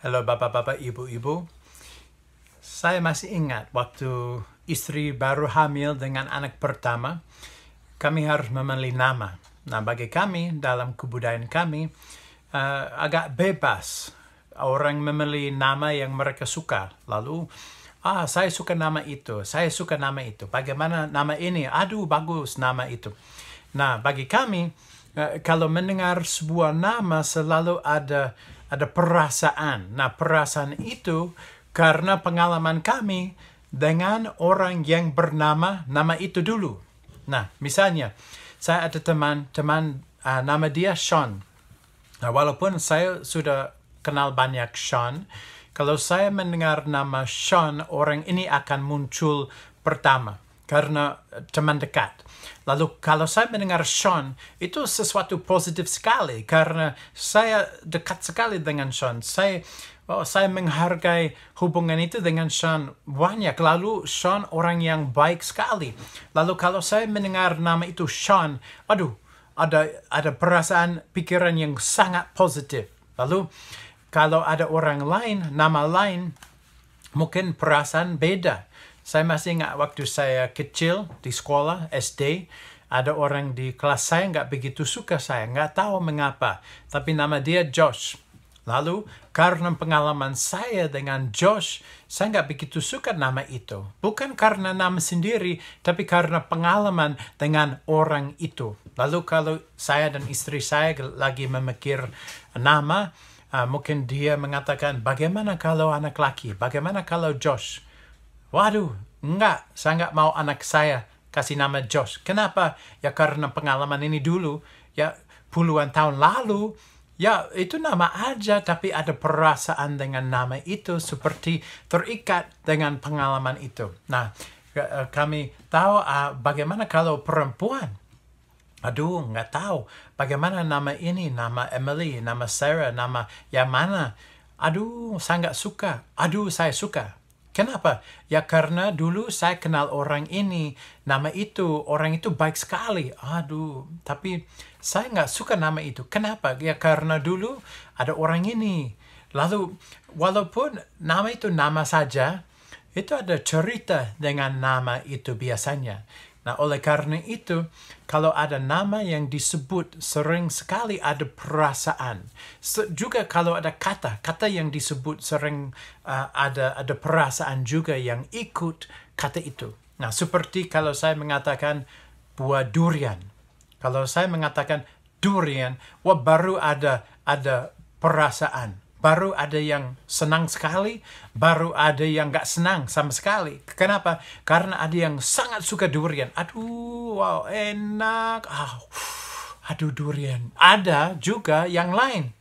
Halo bapak-bapak, ibu-ibu. Saya masih ingat waktu istri baru hamil dengan anak pertama, kami harus memilih nama. Nah, bagi kami, dalam kebudayaan kami, agak bebas. Orang memilih nama yang mereka suka. Lalu, saya suka nama itu, saya suka nama itu. Bagaimana nama ini? Aduh, bagus nama itu. Nah, bagi kami, kalau mendengar sebuah nama selalu ada perasaan. Nah, perasaan itu karena pengalaman kami dengan orang yang bernama nama itu dulu. Nah, misalnya, saya ada teman nama dia Sean. Nah, walaupun saya sudah kenal banyak Sean, kalau saya mendengar nama Sean, orang ini akan muncul pertama karena teman dekat. Lalu kalau saya mendengar Sean, itu sesuatu positif sekali karena saya dekat sekali dengan Sean. Saya menghargai hubungan itu dengan Sean banyak. Lalu Sean orang yang baik sekali. Lalu kalau saya mendengar nama itu Sean, ada perasaan pikiran yang sangat positif. Lalu kalau ada orang lain, nama lain, mungkin perasaan beda. Saya masih ingat waktu saya kecil di sekolah SD, ada orang di kelas saya nggak begitu suka saya, nggak tahu mengapa. Tapi nama dia Josh. Lalu karena pengalaman saya dengan Josh, saya nggak begitu suka nama itu. Bukan karena nama sendiri, tapi karena pengalaman dengan orang itu. Lalu kalau saya dan istri saya lagi memikir nama, mungkin dia mengatakan, bagaimana kalau anak laki? Bagaimana kalau Josh? Waduh, enggak. Saya enggak mau anak saya kasih nama Josh. Kenapa? Ya karena pengalaman ini dulu, ya puluhan tahun lalu, ya itu nama aja, tapi ada perasaan dengan nama itu seperti terikat dengan pengalaman itu. Nah, kami tahu bagaimana kalau perempuan. Aduh, nggak tahu. Bagaimana nama ini, nama Emily, nama Sarah, nama yang mana. Aduh, saya nggak suka. Aduh, saya suka. Kenapa? Ya karena dulu saya kenal orang ini, nama itu, orang itu baik sekali. Aduh, tapi saya nggak suka nama itu. Kenapa? Ya karena dulu ada orang ini. Lalu, walaupun nama itu nama saja, itu ada cerita dengan nama itu biasanya. Nah, oleh karena itu, kalau ada nama yang disebut, sering sekali ada perasaan. Juga kalau ada kata yang disebut sering ada perasaan juga yang ikut kata itu. Nah, seperti kalau saya mengatakan buah durian. Kalau saya mengatakan durian, baru ada perasaan. Baru ada yang senang sekali, baru ada yang gak senang sama sekali. Kenapa? Karena ada yang sangat suka durian. Aduh, wow, enak. Aduh, durian. Ada juga yang lain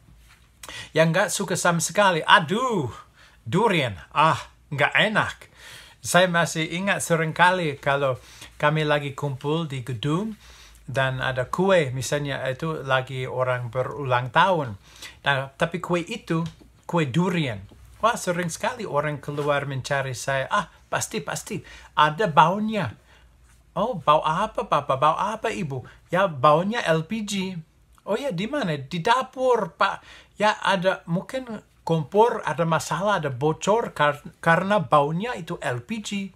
yang gak suka sama sekali. Aduh, durian. Gak enak. Saya masih ingat seringkali kalau kami lagi kumpul di gedung, dan ada kue, misalnya itu lagi orang berulang tahun. Nah, tapi kue itu, kue durian. Wah, sering sekali orang keluar mencari saya. Pasti. Ada baunya. Oh, bau apa, Papa? Bau apa, Ibu? Ya, baunya LPG. Oh ya, di mana? Di dapur, Pak. Ya, ada mungkin kompor, ada masalah, ada bocor karena baunya itu LPG.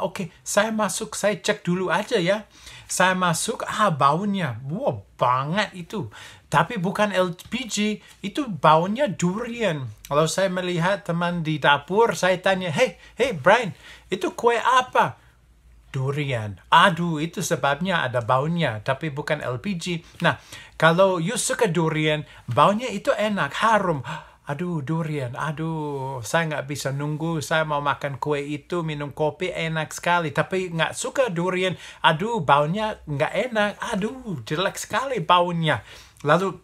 Oke. Saya masuk, saya cek dulu aja ya. Saya masuk, baunya. Wah, banget itu. Tapi bukan LPG, itu baunya durian. Kalau saya melihat teman di dapur, saya tanya, hey Brian, itu kue apa? Durian. Aduh, itu sebabnya ada baunya, tapi bukan LPG. Nah, kalau you suka durian, baunya itu enak, harum. Aduh, durian. Aduh, saya nggak bisa nunggu. Saya mau makan kue itu, minum kopi, enak sekali. Tapi nggak suka durian. Aduh, baunya nggak enak. Aduh, jelek sekali baunya. Lalu,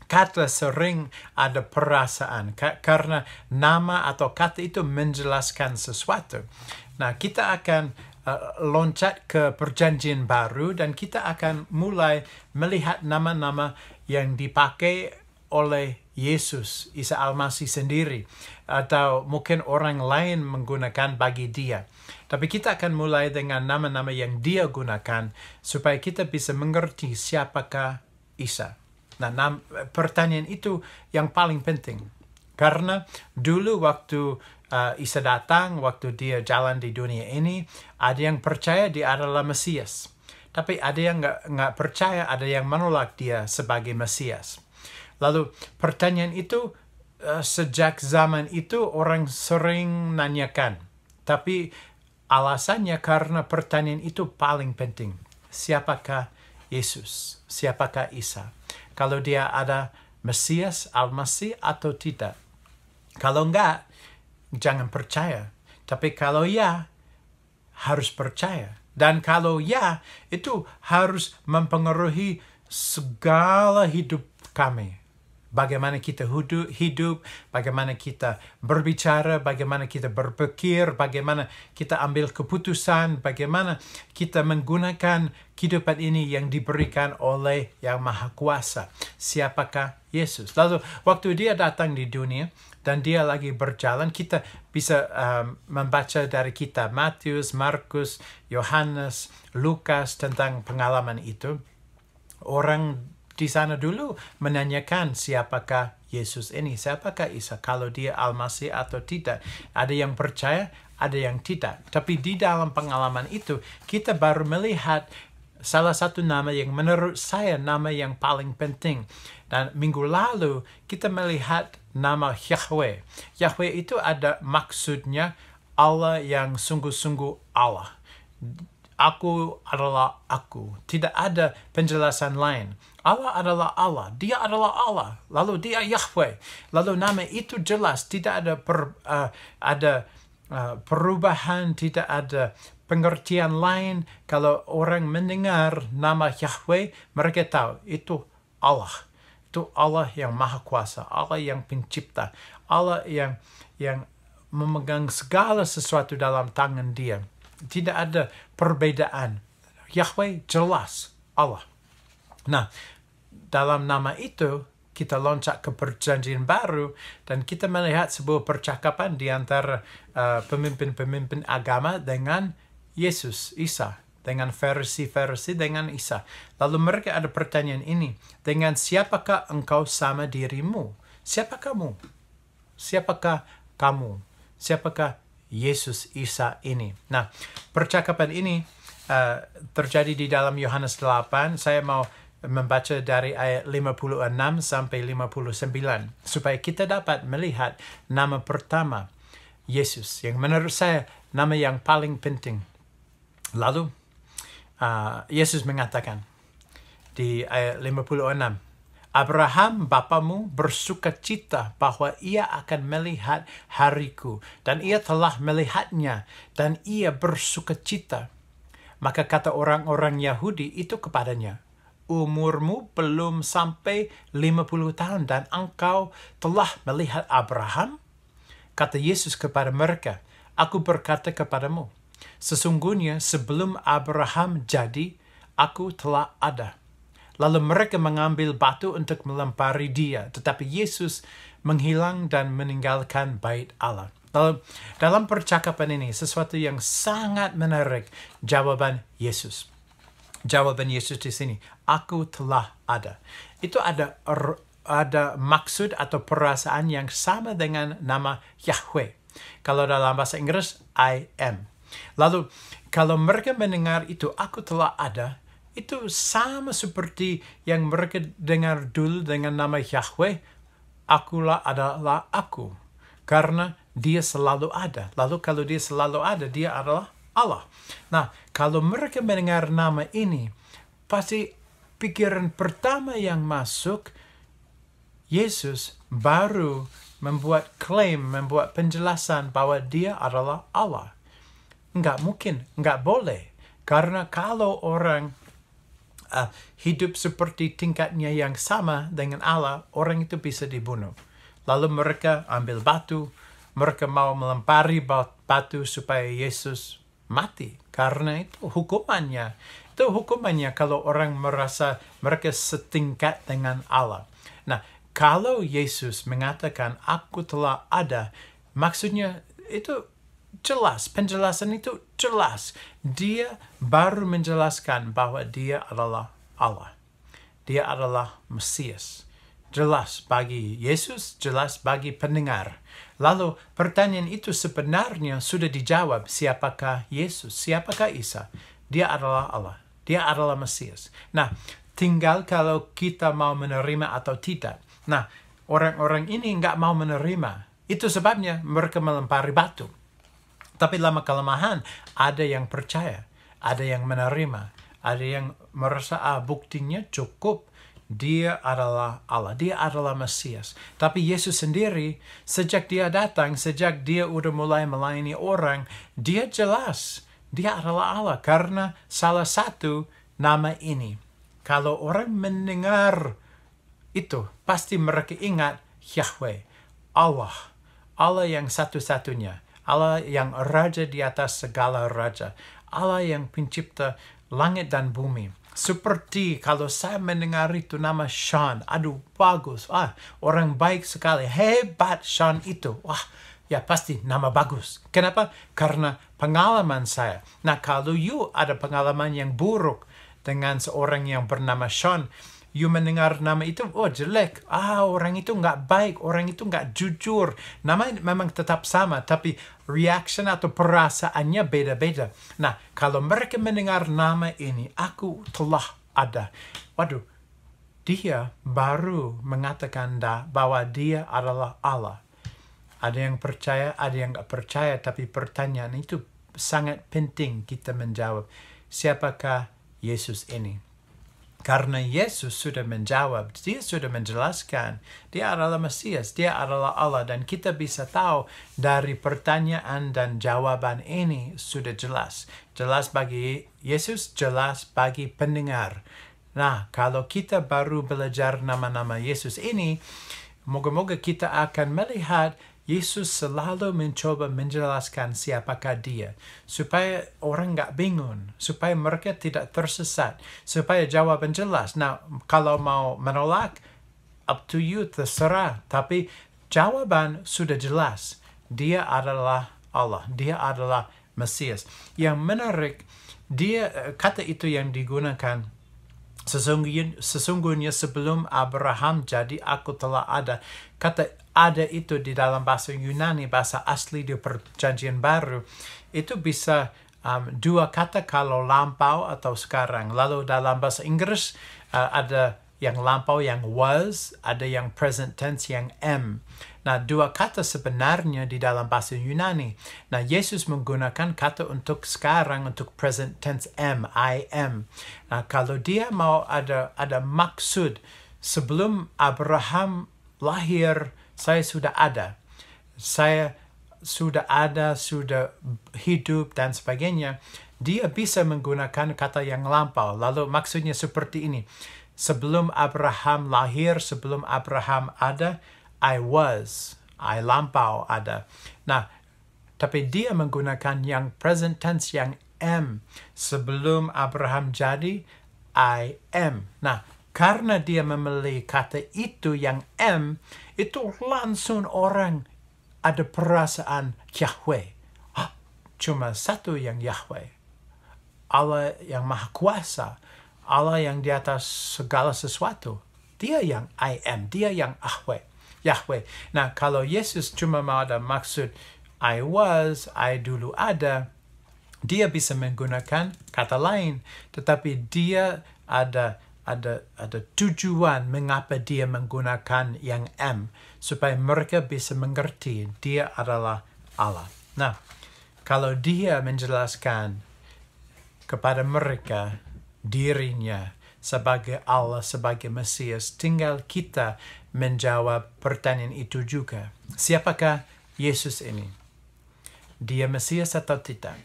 kata sering ada perasaan. Karena nama atau kata itu menjelaskan sesuatu. Nah, kita akan loncat ke perjanjian baru dan kita akan mulai melihat nama-nama yang dipakai oleh Yesus, Isa Al-Masih sendiri. Atau mungkin orang lain menggunakan bagi dia. Tapi kita akan mulai dengan nama-nama yang dia gunakan supaya kita bisa mengerti siapakah Isa. Nah, pertanyaan itu yang paling penting. Karena dulu waktu Isa datang, waktu dia jalan di dunia ini, ada yang percaya dia adalah Mesias. Tapi ada yang nggak percaya, ada yang menolak dia sebagai Mesias. Lalu pertanyaan itu, sejak zaman itu orang sering nanyakan. Tapi alasannya karena pertanyaan itu paling penting. Siapakah Yesus? Siapakah Isa? Kalau dia ada Mesias, Al-Masih atau tidak? Kalau enggak, jangan percaya. Tapi kalau ya, harus percaya. Dan kalau ya, itu harus mempengaruhi segala hidup kami. Bagaimana kita hidup, bagaimana kita berbicara, bagaimana kita berpikir, bagaimana kita ambil keputusan, bagaimana kita menggunakan kehidupan ini yang diberikan oleh Yang Maha Kuasa. Siapakah Yesus? Lalu, waktu dia datang di dunia, dan dia lagi berjalan, kita bisa membaca dari kitab Matius, Markus, Yohanes, Lukas tentang pengalaman itu. Orang di sana dulu menanyakan siapakah Yesus ini, siapakah Isa, kalau dia Al-Masih atau tidak. Ada yang percaya, ada yang tidak. Tapi di dalam pengalaman itu, kita baru melihat salah satu nama yang menurut saya nama yang paling penting. Dan minggu lalu kita melihat nama Yahweh. Yahweh itu ada maksudnya Allah yang sungguh-sungguh Allah. Aku adalah aku. Tidak ada penjelasan lain. Allah adalah Allah. Dia adalah Allah. Lalu dia Yahweh. Lalu nama itu jelas. Tidak ada perubahan. Tidak ada pengertian lain. Kalau orang mendengar nama Yahweh, mereka tahu itu Allah. Itu Allah yang Maha Kuasa. Allah yang pencipta. Allah yang memegang segala sesuatu dalam tangan dia. Tidak ada perbedaan. Yahweh jelas Allah. Nah, dalam nama itu, kita loncat ke perjanjian baru, dan kita melihat sebuah percakapan di antara pemimpin-pemimpin agama dengan Yesus, Isa, dengan Farisi dengan Isa. Lalu mereka ada pertanyaan ini, dengan siapakah engkau sama dirimu? Siapa kamu? Siapakah kamu? Siapakah Yesus Isa ini? Nah, percakapan ini terjadi di dalam Yohanes 8. Saya mau membaca dari ayat 56 sampai 59 supaya kita dapat melihat nama pertama Yesus yang menurut saya nama yang paling penting. Lalu Yesus mengatakan di ayat 56, Abraham bapamu bersukacita bahwa ia akan melihat hariku, dan ia telah melihatnya dan ia bersukacita. Maka kata orang-orang Yahudi itu kepadanya, umurmu belum sampai 50 tahun dan engkau telah melihat Abraham? Kata Yesus kepada mereka, aku berkata kepadamu, sesungguhnya sebelum Abraham jadi, aku telah ada. Lalu mereka mengambil batu untuk melempari dia, tetapi Yesus menghilang dan meninggalkan bait Allah. Lalu dalam percakapan ini, sesuatu yang sangat menarik, jawaban Yesus. Jawaban Yesus di sini, aku telah ada. Itu ada maksud atau perasaan yang sama dengan nama Yahweh. Kalau dalam bahasa Inggris, I am. Lalu, kalau mereka mendengar itu, aku telah ada, itu sama seperti yang mereka dengar dulu dengan nama Yahweh, akulah adalah aku. Karena dia selalu ada. Lalu kalau dia selalu ada, dia adalah Allah. Nah, kalau mereka mendengar nama ini, pasti pikiran pertama yang masuk, Yesus baru membuat klaim, membuat penjelasan bahwa dia adalah Allah. Enggak mungkin, enggak boleh. Karena kalau orang hidup seperti tingkatnya yang sama dengan Allah, orang itu bisa dibunuh. Lalu mereka ambil batu, mereka mau melempari batu supaya Yesus mati. Karena itu hukumannya. Itu hukumannya kalau orang merasa mereka setingkat dengan Allah. Nah, kalau Yesus mengatakan aku telah ada, maksudnya itu jelas. Penjelasan itu jelas. Dia baru menjelaskan bahwa dia adalah Allah. Dia adalah Mesias. jelas bagi Yesus, jelas bagi pendengar. Lalu pertanyaan itu sebenarnya sudah dijawab, siapakah Yesus, siapakah Isa? Dia adalah Allah, dia adalah Mesias. Nah, tinggal kalau kita mau menerima atau tidak. Nah, orang-orang ini nggak mau menerima. Itu sebabnya mereka melempari batu. Tapi lama kelemahan ada yang percaya, ada yang menerima, ada yang merasa buktinya cukup. Dia adalah Allah, dia adalah Mesias. Tapi Yesus sendiri, sejak dia datang, sejak dia udah mulai melayani orang, dia jelas, dia adalah Allah. Karena salah satu nama ini. Kalau orang mendengar itu, pasti mereka ingat Yahweh, Allah. Allah yang satu-satunya. Allah yang raja di atas segala raja. Allah yang pencipta langit dan bumi. Seperti kalau saya mendengar itu nama Sean, aduh bagus, orang baik sekali, hebat Sean itu, ya pasti nama bagus. Kenapa? Karena pengalaman saya. Nah, kalau you ada pengalaman yang buruk dengan seorang yang bernama Sean, you mendengar nama itu, jelek, orang itu nggak baik, orang itu nggak jujur. Nama memang tetap sama, tapi reaction atau perasaannya beda-beda. Nah, kalau mereka mendengar nama ini, aku telah ada. Waduh, dia baru mengatakan bahwa dia adalah Allah. Ada yang percaya, ada yang nggak percaya, tapi pertanyaan itu sangat penting kita menjawab. Siapakah Yesus ini? Karena Yesus sudah menjawab, dia sudah menjelaskan, dia adalah Mesias, dia adalah Allah. Dan kita bisa tahu dari pertanyaan dan jawaban ini sudah jelas. Jelas bagi Yesus, jelas bagi pendengar. Nah, kalau kita baru belajar nama-nama Yesus ini, moga-moga kita akan melihat Yesus selalu mencoba menjelaskan siapakah dia. Supaya orang nggak bingung. Supaya mereka tidak tersesat. Supaya jawaban jelas. Nah, kalau mau menolak, up to you, terserah. Tapi jawaban sudah jelas. Dia adalah Allah. Dia adalah Mesias. Yang menarik, kata itu yang digunakan, sesungguhnya sebelum Abraham jadi, aku telah ada. Kata ada itu di dalam bahasa Yunani, bahasa asli di Perjanjian Baru, itu bisa dua kata kalau lampau atau sekarang. Lalu dalam bahasa Inggris ada yang lampau yang was, ada yang present tense yang am. Nah, dua kata sebenarnya di dalam bahasa Yunani. Nah, Yesus menggunakan kata untuk sekarang, untuk present tense am, I am. Nah, kalau dia mau ada maksud, sebelum Abraham lahir, saya sudah ada. Saya sudah ada, sudah hidup, dan sebagainya. Dia bisa menggunakan kata yang lampau. Lalu maksudnya seperti ini. Sebelum Abraham lahir, sebelum Abraham ada, I was, I lampau ada. Nah, tapi dia menggunakan yang present tense yang am. Sebelum Abraham jadi, I am. Nah, karena dia memilih kata itu yang am, itu langsung orang ada perasaan Yahweh. Cuma satu yang Yahweh. Allah yang Maha Kuasa. Allah yang di atas segala sesuatu. Dia yang I am. Dia yang Yahweh. Nah, kalau Yesus cuma mau ada maksud I was, I dulu ada, dia bisa menggunakan kata lain. Tetapi dia ada tujuan mengapa dia menggunakan yang am. Supaya mereka bisa mengerti dia adalah Allah. Nah, kalau dia menjelaskan kepada mereka dirinya sebagai Allah, sebagai Mesias, tinggal kita menjawab pertanyaan itu juga. Siapakah Yesus ini? Dia Mesias atau tidak?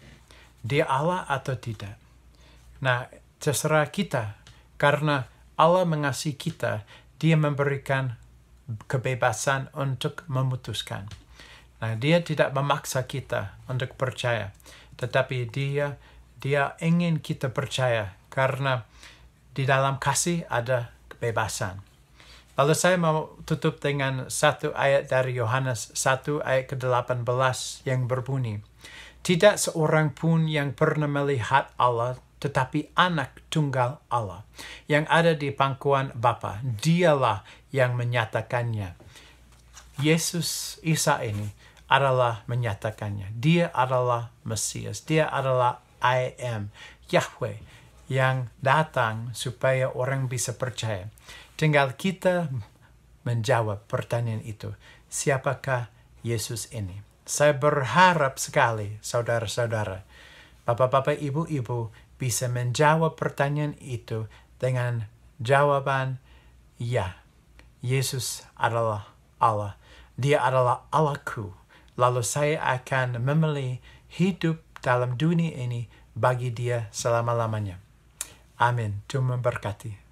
Dia Allah atau tidak? Nah, terserah kita. Karena Allah mengasihi kita, dia memberikan kebebasan untuk memutuskan. Nah, dia tidak memaksa kita untuk percaya. Tetapi dia ingin kita percaya. Karena di dalam kasih ada kebebasan. Lalu saya mau tutup dengan satu ayat dari Yohanes 1 ayat ke-18 yang berbunyi, tidak seorang pun yang pernah melihat Allah tetapi anak tunggal Allah yang ada di pangkuan Bapa. Dialah yang menyatakannya. Yesus Isa ini adalah menyatakannya. Dia adalah Mesias. Dia adalah I am, Yahweh, yang datang supaya orang bisa percaya. Tinggal kita menjawab pertanyaan itu. Siapakah Yesus ini? Saya berharap sekali, saudara-saudara, bapak-bapak, ibu-ibu, bisa menjawab pertanyaan itu dengan jawaban ya. Yesus adalah Allah. Dia adalah Allahku. Lalu saya akan memilih hidup dalam dunia ini bagi Dia selama-lamanya. Amin. Tuhan memberkati.